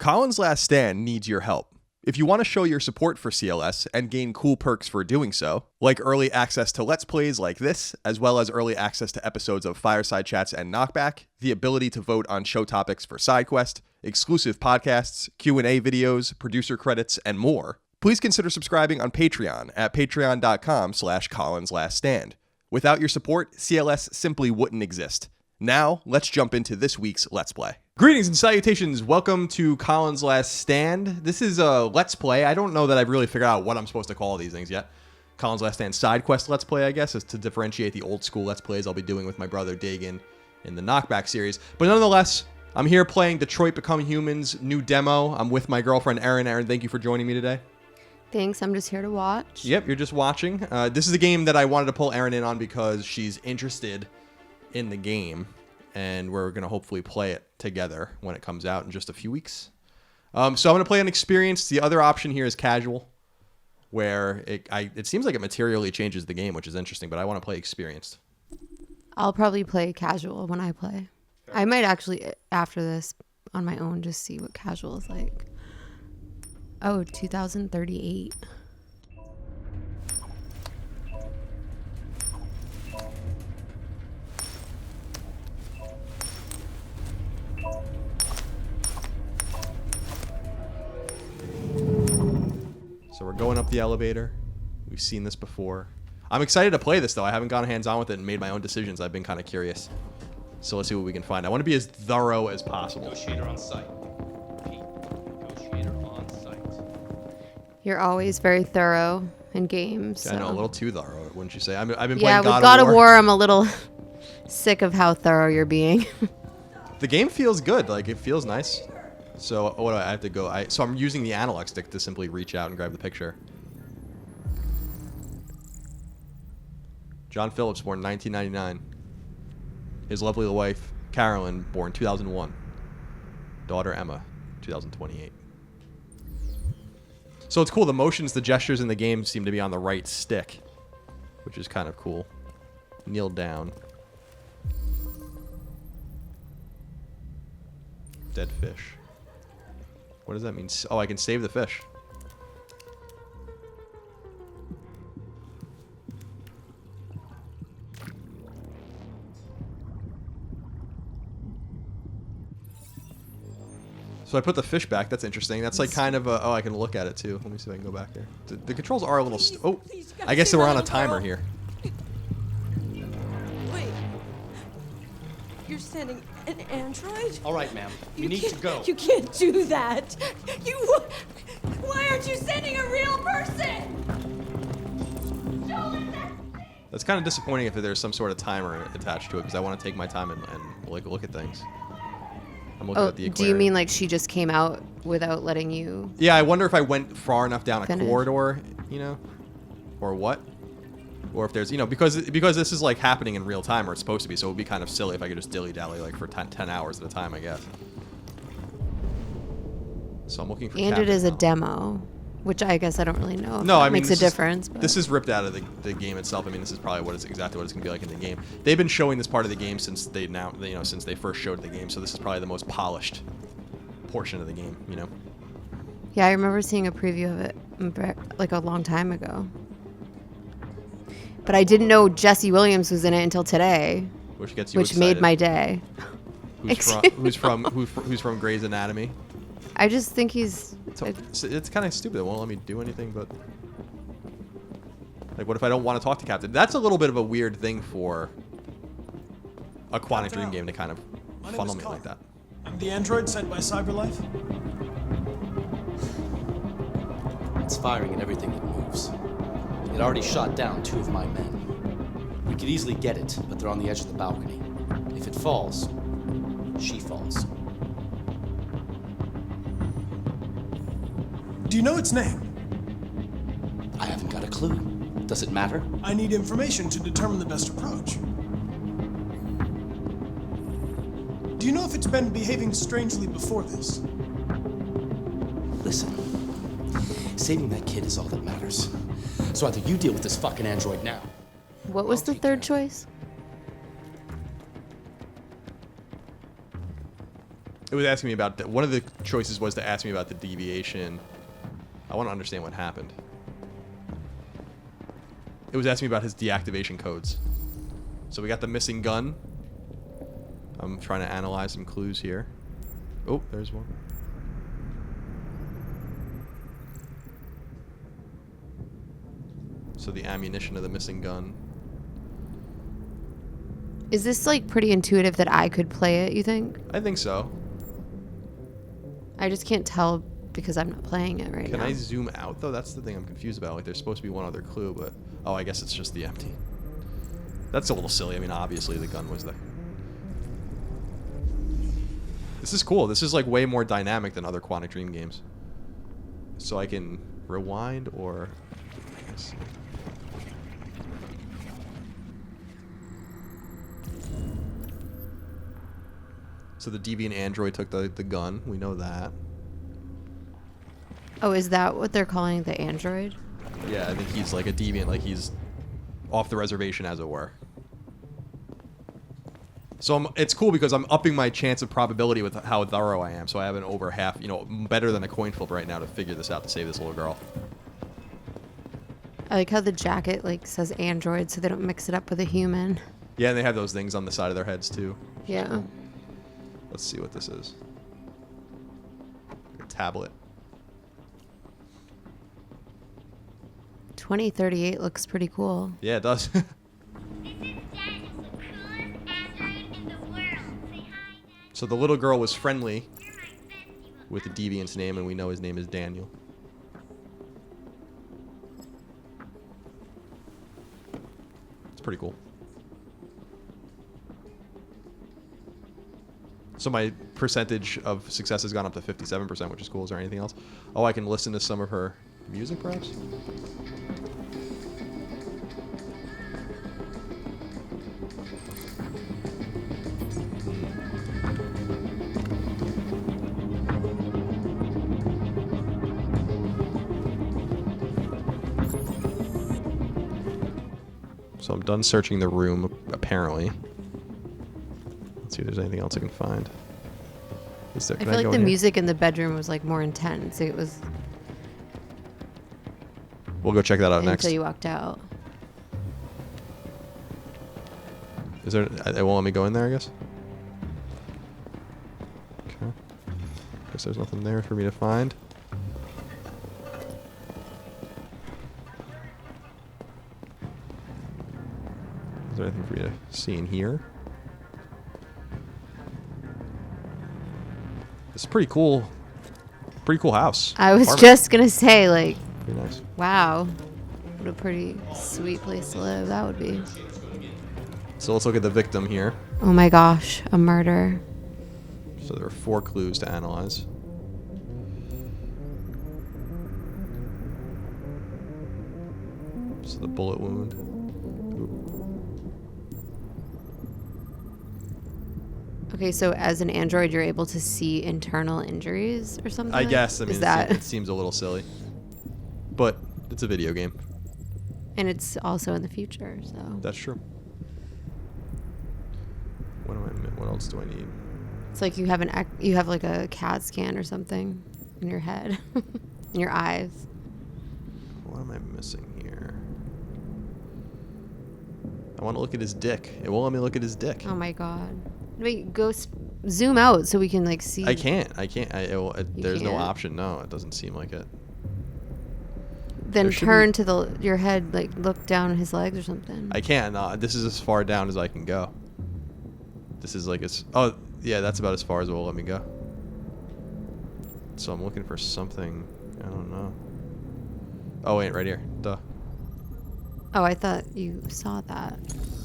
Colin's Last Stand needs your help. If you want to show your support for CLS and gain cool perks for doing so, like early access to Let's Plays like this, as well as early access to episodes of Fireside Chats and Knockback, the ability to vote on show topics for SideQuest, exclusive podcasts, Q&A videos, producer credits, and more, please consider subscribing on Patreon at patreon.com/ColinsLastStand. Without your support, CLS simply wouldn't exist. Now, let's jump into this week's Let's Play. Greetings and salutations. Welcome to Colin's Last Stand. This is a Let's Play. I don't know that I've really figured out what I'm supposed to call these things yet. Colin's Last Stand Side Quest Let's Play, I guess, is to differentiate the old school Let's Plays I'll be doing with my brother Dagan in the Knockback series. But nonetheless, I'm here playing Detroit Become Human's new demo. I'm with my girlfriend Erin. Erin, thank you for joining me today. Thanks, I'm just here to watch. Yep, you're just watching. This is a game that I wanted to pull Erin in on because she's interested in the game, and we're going to hopefully play it together when it comes out in just a few weeks. So I'm going to play an experience. The other option here is casual, where it seems like it materially changes the game, which is interesting, but I want to play experienced. I'll probably play casual when I play. I might actually, after this, on my own, just see what casual is like. Oh, 2038. So we're going up the elevator. We've seen this before. I'm excited to play this, though. I haven't gone hands-on with it and made my own decisions. I've been kind of curious. So let's see what we can find. I want to be as thorough as possible. Negotiator on site. Pete, negotiator on site. You're always very thorough in games. Yeah, So. I know, a little too thorough, wouldn't you say? I've been playing Yeah, with God of War. I'm a little sick of how thorough you're being. The game feels good. Like, it feels nice. So what do I have to go? So I'm using the analog stick to simply reach out and grab the picture. John Phillips, born 1999. His lovely wife, Carolyn, born 2001. Daughter, Emma, 2028. So it's cool. The motions, the gestures in the game seem to be on the right stick, which is kind of cool. Kneel down. Dead fish. What does that mean? Oh, I can save the fish. So I put the fish back. That's interesting. That's like kind of a... Oh, I can look at it too. Let me see if I can go back there. The controls are a little... Oh, I guess we're on a timer here. Wait. You're sending an android? All right, ma'am. We need to go. You can't do that. Why aren't you sending a real person? That's kind of disappointing if there's some sort of timer attached to it, because I want to take my time and like look at things. I'm looking at the aquarium. Do you mean like she just came out without letting you? Yeah, I wonder if I went far enough down a finish? corridor, you know, or what, or if there's, you know, because this is like happening in real time, or it's supposed to be, so it would be kind of silly if I could just dilly-dally like for 10 hours at a time, I guess. So I'm looking for. And it is a demo, which I guess I don't really know. If No, that I mean, makes a difference. But. This is ripped out of the game itself. I mean, this is probably exactly what it's gonna be like in the game. They've been showing this part of the game since since they first showed the game. So this is probably the most polished portion of the game, you know. Yeah, I remember seeing a preview of it like a long time ago. But I didn't know Jesse Williams was in it until today, Which gets you which excited. made my day. Who's from Grey's Anatomy? I just think he's. It's kind of stupid. It won't let me do anything but. Like, what if I don't want to talk to Captain? That's a little bit of a weird thing for a Quantic Dream game to kind of funnel me like that. I'm the android sent by CyberLife. It's firing at everything that moves. It already shot down 2 of my men. We could easily get it, but they're on the edge of the balcony. If it falls, she falls. Do you know its name? I haven't got a clue. Does it matter? I need information to determine the best approach. Do you know if it's been behaving strangely before this? Listen, saving that kid is all that matters. So either you deal with this fucking android now. What was the third choice? It was asking me about... One of the choices was to ask me about the deviation. I want to understand what happened. It was asking me about his deactivation codes. So we got the missing gun. I'm trying to analyze some clues here. Oh, there's one. So the ammunition of the missing gun. Is this like pretty intuitive that I could play it, you think? I think so. I just can't tell because I'm not playing it right now. Can I zoom out though? That's the thing I'm confused about. Like there's supposed to be one other clue, but oh, I guess it's just the empty. That's a little silly. I mean, obviously the gun was there. This is cool. This is like way more dynamic than other Quantic Dream games. So I can rewind or... Let's see. So the deviant android took the gun. We know that. Oh, is that what they're calling the android? Yeah, I think he's like a deviant, like he's off the reservation, as it were. So it's cool because I'm upping my chance of probability with how thorough I am. So I have an over half, you know, better than a coin flip right now to figure this out to save this little girl. I like how the jacket like says android so they don't mix it up with a human. Yeah, and they have those things on the side of their heads too. Yeah. Let's see what this is. A tablet. 2038 looks pretty cool. Yeah, it does. This is Daniel, the coolest android in the world. Say hi, Dad. So the little girl was friendly You're my bestie. with the deviant's name, and we know his name is Daniel. It's pretty cool. So my percentage of success has gone up to 57%, which is cool. Is there anything else? Oh, I can listen to some of her music, perhaps? So I'm done searching the room, apparently. Let's see if there's anything else I can find. Is there, I can feel go like the in here? music in the bedroom was like more intense. It was We'll go check that out next. until you walked out. Is there? It won't let me go in there, I guess. Okay. Guess there's nothing there for me to find. Is there anything for me to see in here? It's a pretty cool house. I was Apartment. just gonna say, like, Pretty nice. wow, what a pretty sweet place to live that would be. So let's look at the victim here. Oh my gosh, a murder. So there are 4 clues to analyze. So the bullet wound. Okay, so as an android, you're able to see internal injuries or something? I guess. I mean, Is that... it seems a little silly, but it's a video game. And it's also in the future, so... That's true. What else do I need? It's like you have like a CAT scan or something in your head, in your eyes. What am I missing here? I want to look at his dick. It won't let me look at his dick. Oh my god. Wait, go zoom out so we can like see. I can't. There's no can't? option. No, it doesn't seem like it. Then there should turn to your head, like look down at his legs or something. I can't. No, this is as far down as I can go. This is like oh yeah, that's about as far as it will let me go. So I'm looking for something. I don't know. Oh wait, right here. Duh. Oh, I thought you saw that.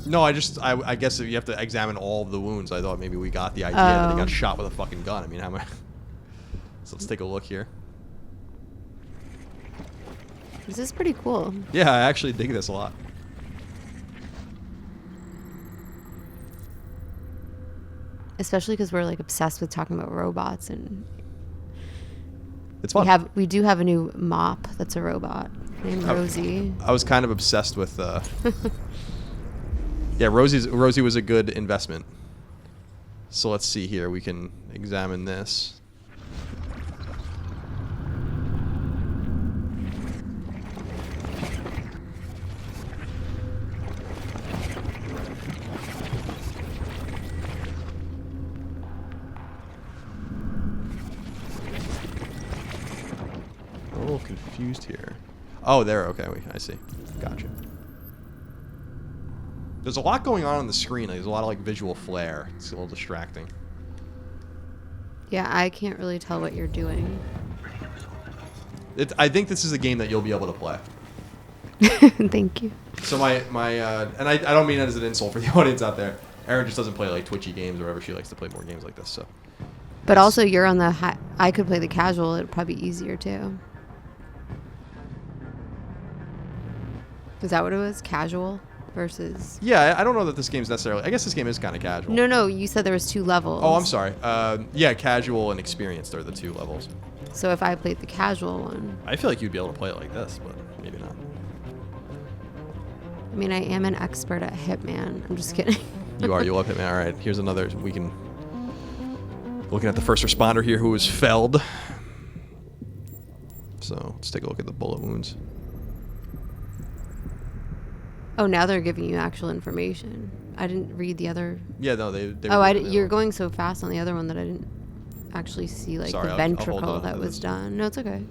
No, I guess if you have to examine all of the wounds. I thought maybe we got the idea that he got shot with a fucking gun. I mean, how am I? So let's take a look here. This is pretty cool. Yeah, I actually dig this a lot. Especially because we're like obsessed with talking about robots, and It's fun. we do have a new mop that's a robot named Rosie. I was kind of obsessed with. Yeah, Rosie was a good investment. So let's see here. We can examine this. A little confused here. Oh, there. Okay, I see. Gotcha. There's a lot going on the screen. Like, there's a lot of like visual flair. It's a little distracting. Yeah, I can't really tell what you're doing. I think this is a game that you'll be able to play. Thank you. So my and I don't mean that as an insult for the audience out there. Erin just doesn't play like twitchy games or whatever. She likes to play more games like this. So. But also, you're on the high. I could play the casual. It'd probably be easier too. Is that what it was? Casual versus. Yeah, I don't know that this game's necessarily. I guess this game is kind of casual. No. You said there was 2 levels. Oh, I'm sorry. Yeah, casual and experienced are the 2 levels. So if I played the casual one. I feel like you'd be able to play it like this, but maybe not. I mean, I am an expert at Hitman. I'm just kidding. You are. You love Hitman. All right. Here's another. We can. Looking at the first responder here who was felled. So let's take a look at the bullet wounds. Oh, now they're giving you actual information. I didn't read the other. Yeah, no, they Oh, were you're going so fast on the other one that I didn't actually see like Sorry, the I'll hold ventricle on that to was this. done. No, it's okay.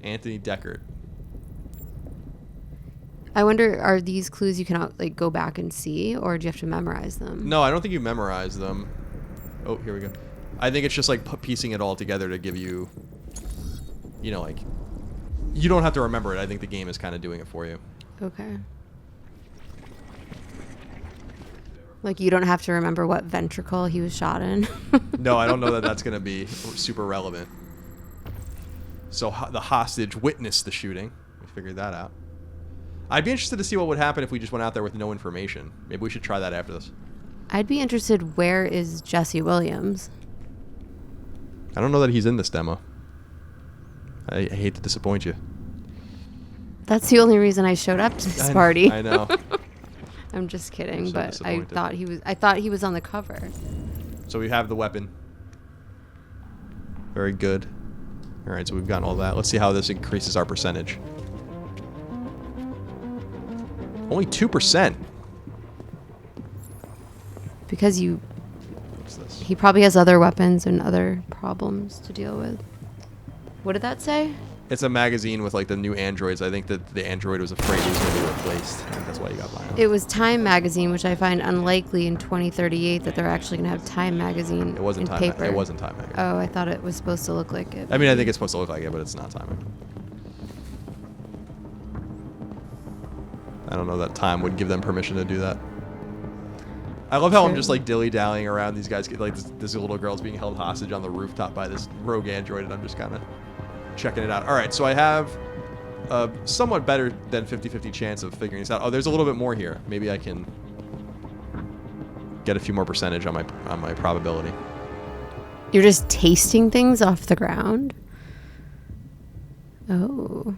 Anthony Deckard. I wonder, are these clues you can like go back and see, or do you have to memorize them? No, I don't think you memorize them. Oh, here we go. I think it's just like piecing it all together to give you, you know, like, you don't have to remember it. I think the game is kind of doing it for you. Okay. Like you don't have to remember what ventricle he was shot in. No, I don't know that that's going to be super relevant. So the hostage witnessed the shooting. We figured that out. I'd be interested to see what would happen if we just went out there with no information. Maybe we should try that after this. I'd be interested, where is Jesse Williams? I don't know that he's in this demo. I hate to disappoint you. That's the only reason I showed up to this party. I know. I'm just kidding, So but I disappointed. thought he was on the cover. So we have the weapon. Very good. All right, so we've gotten all that. Let's see how this increases our percentage. Only 2%. Because What's this? he probably has other weapons and other problems to deal with. What did that say? It's a magazine with like the new androids. I think that the android was afraid he was going to be replaced. I think that's why you got violent. It was Time Magazine, which I find unlikely in 2038 that they're actually going to have Time Magazine It wasn't in time. paper. It wasn't time magazine. Oh, I thought it was supposed to look like it. I mean, I think it's supposed to look like it, but it's not time. I don't know that Time would give them permission to do that. I love how I'm True. just like dilly-dallying around. These guys, like this little girl's being held hostage on the rooftop by this rogue android, and I'm just kind of checking it out. All right, so I have a somewhat better than 50-50 chance of figuring this out. Oh, there's a little bit more here. Maybe I can get a few more percentage on my probability. You're just tasting things off the ground? Oh.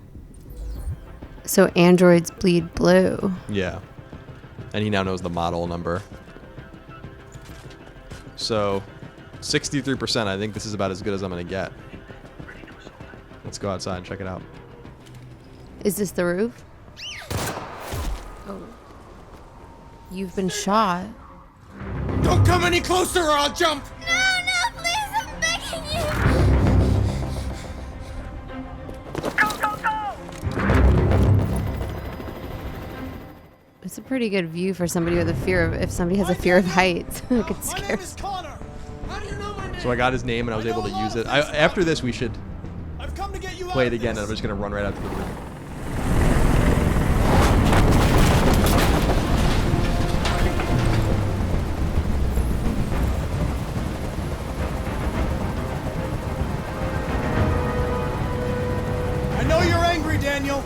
So androids bleed blue. Yeah. And he now knows the model number. So, 63%. I think this is about as good as I'm going to get. Let's go outside and check it out. Is this the roof? Oh. You've been shot. Don't come any closer or I'll jump! No, please, I'm begging you! It's a pretty good view for somebody with a fear of, if somebody has a fear of heights. It could My scare. name is Connor. How do you know my name? So I got his name and I was able to use it. After this, we should I've come to get you play out it of again, and this. I'm just going to run right out to the roof. I know you're angry, Daniel.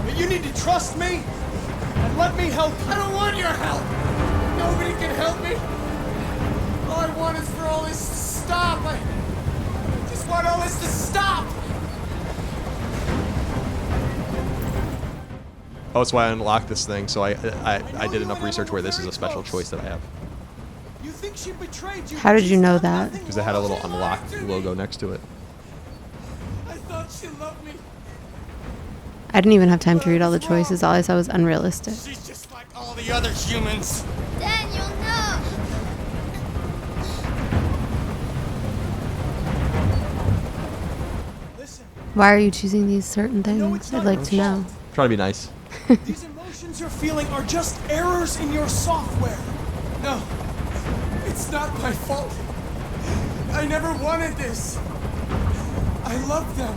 But you need to trust me and let me help you. I don't want your help. Nobody can help me. All I want is for all this to stop. I just want all this to stop. Oh, that's why I unlocked this thing. So I did enough research where this is a special choice that I have. You think she betrayed you? How did you know that? Because it had a little unlocked logo next to it. I thought she loved me. I didn't even have time to read all the choices. All I saw was unrealistic. She's just like all the other humans. Daniel, no! Listen, Why are you choosing these certain things? I'd like to know. Trying to be nice. these emotions you're feeling are just errors in your software. No, it's not my fault. I never wanted this. I love them,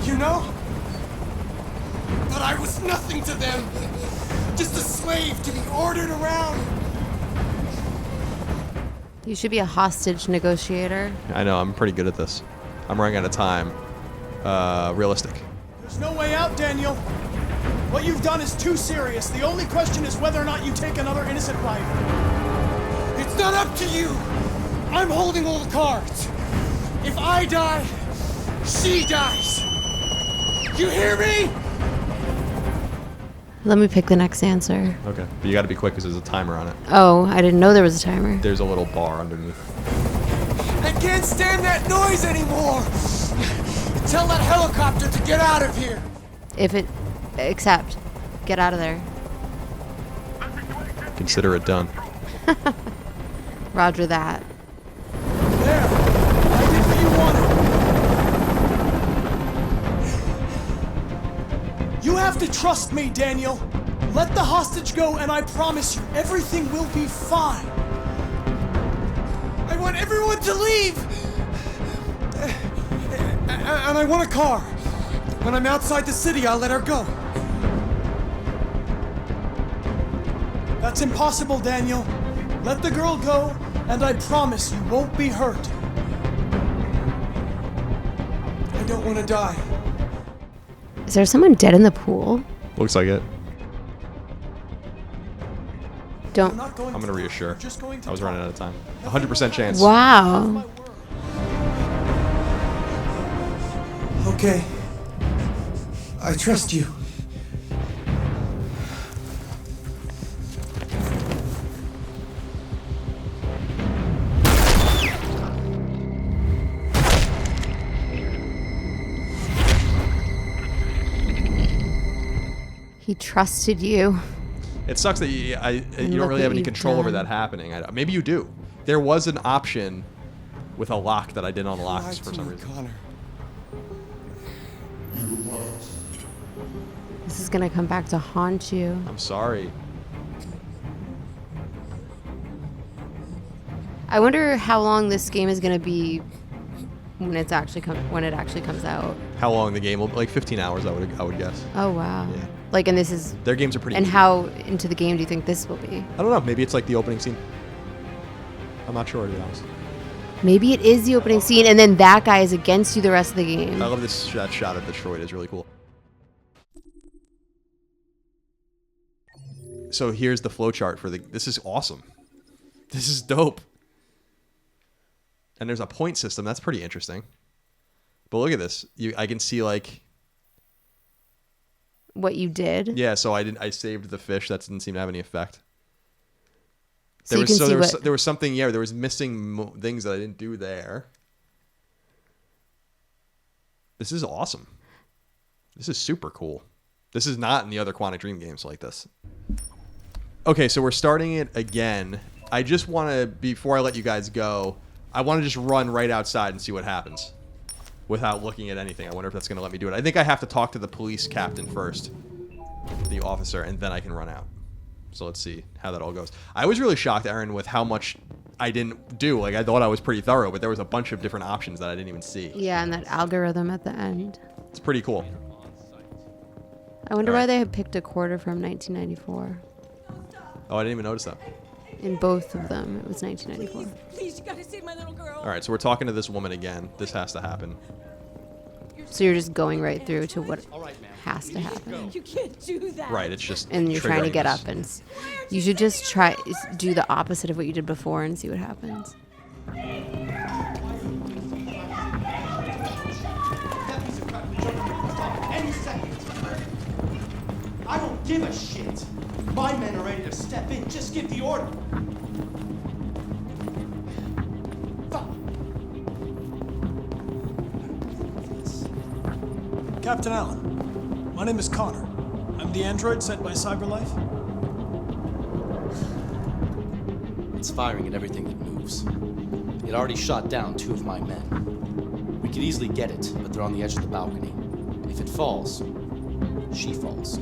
you know? But I was nothing to them. Just a slave to be ordered around. You should be a hostage negotiator. I know, I'm pretty good at this. I'm running out of time. Realistic. There's no way out, Daniel. What you've done is too serious. The only question is whether or not you take another innocent life. It's not up to you. I'm holding all the cards. If I die, she dies. You hear me? Let me pick the next answer. Okay. But you got to be quick because there's a timer on it. Oh, I didn't know there was a timer. There's a little bar underneath. I can't stand that noise anymore. Tell that helicopter to get out of here. Except, get out of there. Consider it done. Roger that. There. I did what you wanted. You have to trust me, Daniel. Let the hostage go, and I promise you, everything will be fine. I want everyone to leave. And I want a car. When I'm outside the city, I'll let her go. That's impossible, Daniel. Let the girl go, and I promise you won't be hurt. I don't want to die. Is there someone dead in the pool? Looks like it. Don't. I'm I'm going to reassure. Just going to I was talk. running out of time. 100% chance. Wow. Okay. I trust you. He trusted you. It sucks that you look don't really have what any you've control over done. that happening. Maybe you do. There was an option with a lock that I didn't unlock Lied for to some me, reason. Connor. This is gonna come back to haunt you. I'm sorry. I wonder how long this game is gonna be when it actually comes out. How long the game will be? Like 15 hours, I would guess. Oh wow. Yeah. Like, and this is. Their games are pretty. And easy. how into the game do you think this will be? I don't know. Maybe it's like the opening scene. I'm not sure, to be honest. Maybe it is the opening scene, and then that guy is against you the rest of the game. I love that shot of Detroit is really cool. So here's the flowchart for the. This is awesome. This is dope. And there's a point system. That's pretty interesting. But look at this. I can see like. What you did. Yeah. So I saved the fish. That didn't seem to have any effect. So you can see what. There was something. Yeah. There was missing things that I didn't do there. This is awesome. This is super cool. This is not in the other Quantic Dream games like this. Okay, so we're starting it again. I just want to, before I let you guys go, I want to just run right outside and see what happens without looking at anything. I wonder if that's going to let me do it. I think I have to talk to the police captain first, the officer, and then I can run out. So let's see how that all goes. I was really shocked, Erin, with how much I didn't do. Like, I thought I was pretty thorough, but there was a bunch of different options that I didn't even see. Yeah, and that algorithm at the end. It's pretty cool. I wonder All right. why they had picked a quarter from 1994. Oh, I didn't even notice that. In both of them, it was 1994. Please, you gotta save my little girl. All right, so we're talking to this woman again. This has to happen. So you're just going right through to what All right, ma'am. has to happen. You can't do that. Right, it's just And you're trying to triggering get this. up and you should just do the opposite of what you did before and see what happens. Any second. I will give a shit. My men are ready to step in. Just give the order. Fuck. Captain Allen, my name is Connor. I'm the android sent by CyberLife. It's firing at everything that moves. It already shot down 2 of my men. We could easily get it, but they're on the edge of the balcony. If it falls, she falls.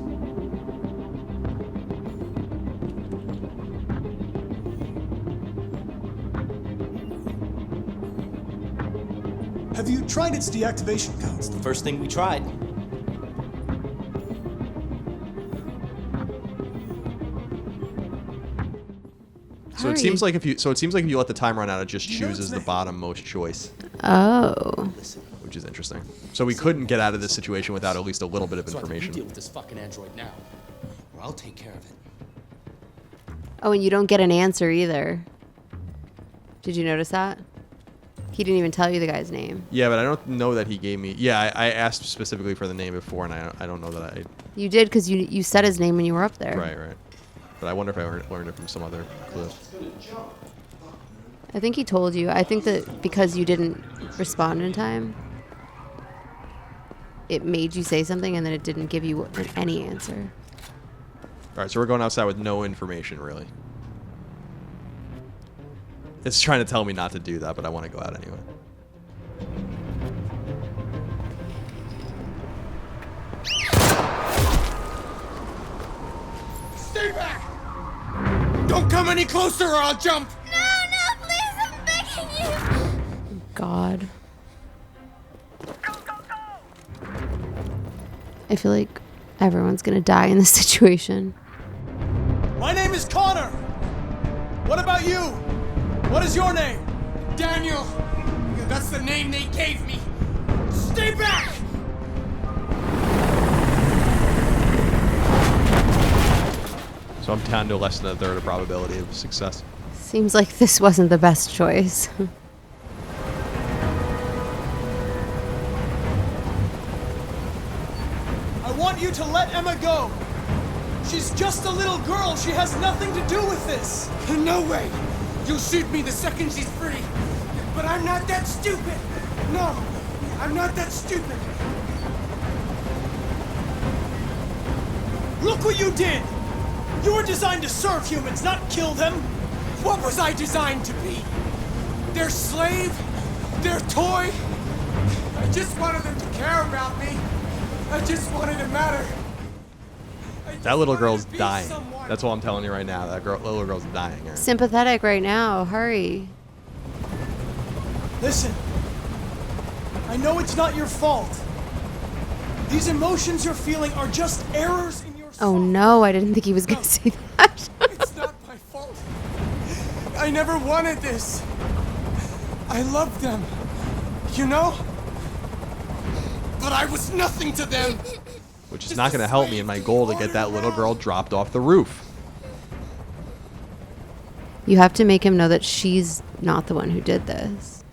Have you tried its deactivation codes? The first thing we tried. So it seems like if you let the time run out, it just chooses the bottom most choice, Oh. Listen. which is interesting. So we couldn't get out of this situation without at least a little bit of So I think you deal information. with this fucking android now, or I'll take care of it. Oh, and you don't get an answer either. Did you notice that? He didn't even tell you the guy's name. Yeah, but I don't know that he gave me. Yeah, I asked specifically for the name before, and I don't know that I. You did because you said his name when you were up there. Right. But I wonder if I learned it from some other clue. I think he told you. I think that because you didn't respond in time, it made you say something and then it didn't give you any answer. All right, so we're going outside with no information, really. It's trying to tell me not to do that, but I want to go out anyway. Stay back! Don't come any closer or I'll jump! No, please, I'm begging you. God. I feel like everyone's gonna die in this situation. My name is Connor! What about you? What is your name? Daniel! That's the name they gave me! Stay back! So I'm down to less than a third of probability of success. Seems like this wasn't the best choice. I want you to let Emma go! She's just a little girl. She has nothing to do with this. No way. You'll shoot me the second she's free. But I'm not that stupid. No, I'm not that stupid. Look what you did. You were designed to serve humans, not kill them. What was I designed to be? Their slave? Their toy? I just wanted them to care about me. I just wanted to matter. That little girl's dying. That's all I'm telling you right now. That little girl's dying. Erin. Sympathetic right now. Hurry. Listen, I know it's not your fault. These emotions you're feeling are just errors in your soul. Oh no, I didn't think he was gonna say that. It's not my fault. I never wanted this. I loved them, you know? But I was nothing to them. Which is not going to help me in my goal to get that little girl dropped off the roof. You have to make him know that she's not the one who did this.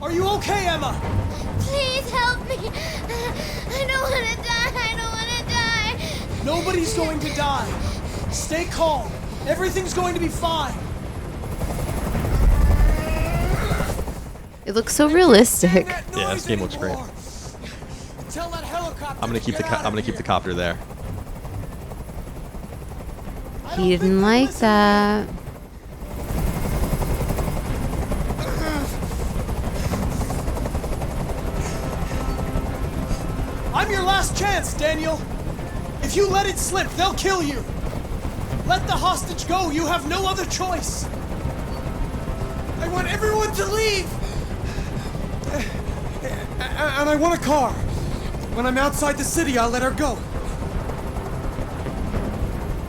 Are you okay, Emma? Please help me. I don't want to die. I don't want to die. Nobody's going to die. Stay calm. Everything's going to be fine. It looks so realistic. Yeah, this game looks great. Tell that helicopter I'm gonna keep the copter there. He didn't like that. I'm your last chance, Daniel. If you let it slip, they'll kill you. Let the hostage go. You have no other choice. I want everyone to leave. And I want a car. When I'm outside the city, I'll let her go.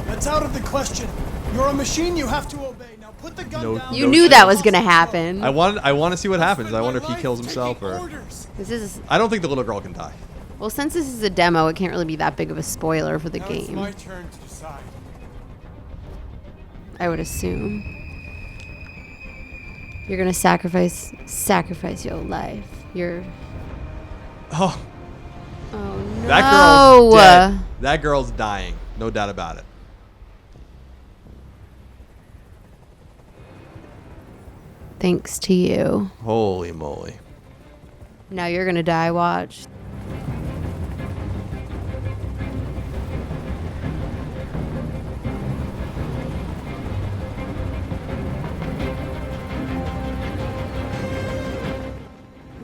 That's out of the question. You're a machine, you have to obey. Now put the gun down. You knew that was gonna happen. I want to see what happens. I wonder if he kills himself or. This is I don't think the little girl can die. well, since this is a demo, it can't really be that big of a spoiler for the Now it's game. my turn to decide. I would assume. You're gonna sacrifice your life. Oh, Oh no. that girl's dead. That girl's dying. No doubt about it. Thanks to you. Holy moly. Now you're gonna die. Watch.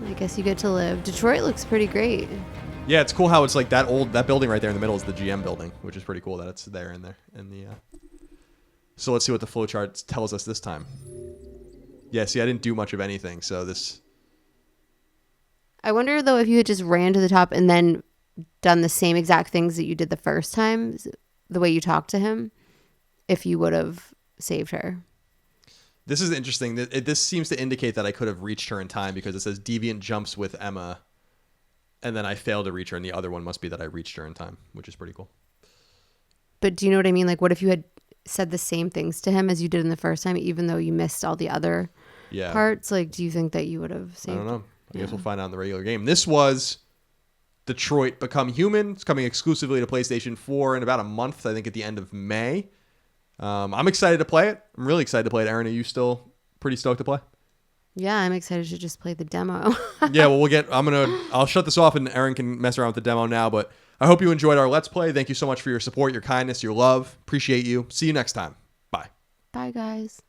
I guess you get to live. Detroit looks pretty great. Yeah, it's cool how it's like that building right there in the middle is the GM building, which is pretty cool that it's there in there. So let's see what the flowchart tells us this time. Yeah, see, I didn't do much of anything, so this... I wonder, though, if you had just ran to the top and then done the same exact things that you did the first time, the way you talked to him, if you would have saved her. This is interesting. This seems to indicate that I could have reached her in time because it says Deviant jumps with Emma, and then I failed to reach her, and the other one must be that I reached her in time, which is pretty cool. But do you know what I mean? Like, what if you had said the same things to him as you did in the first time, even though you missed all the other parts? Like, do you think that you would have saved? I don't know. I guess we'll find out in the regular game. This was Detroit Become Human. It's coming exclusively to PlayStation 4 in about a month, I think at the end of May. I'm excited to play it. I'm really excited to play it. Erin, are you still pretty stoked to play? Yeah, I'm excited to just play the demo. Yeah, well, I'll shut this off and Erin can mess around with the demo now, but I hope you enjoyed our Let's Play. Thank you so much for your support, your kindness, your love. Appreciate you. See you next time. Bye. Bye, guys.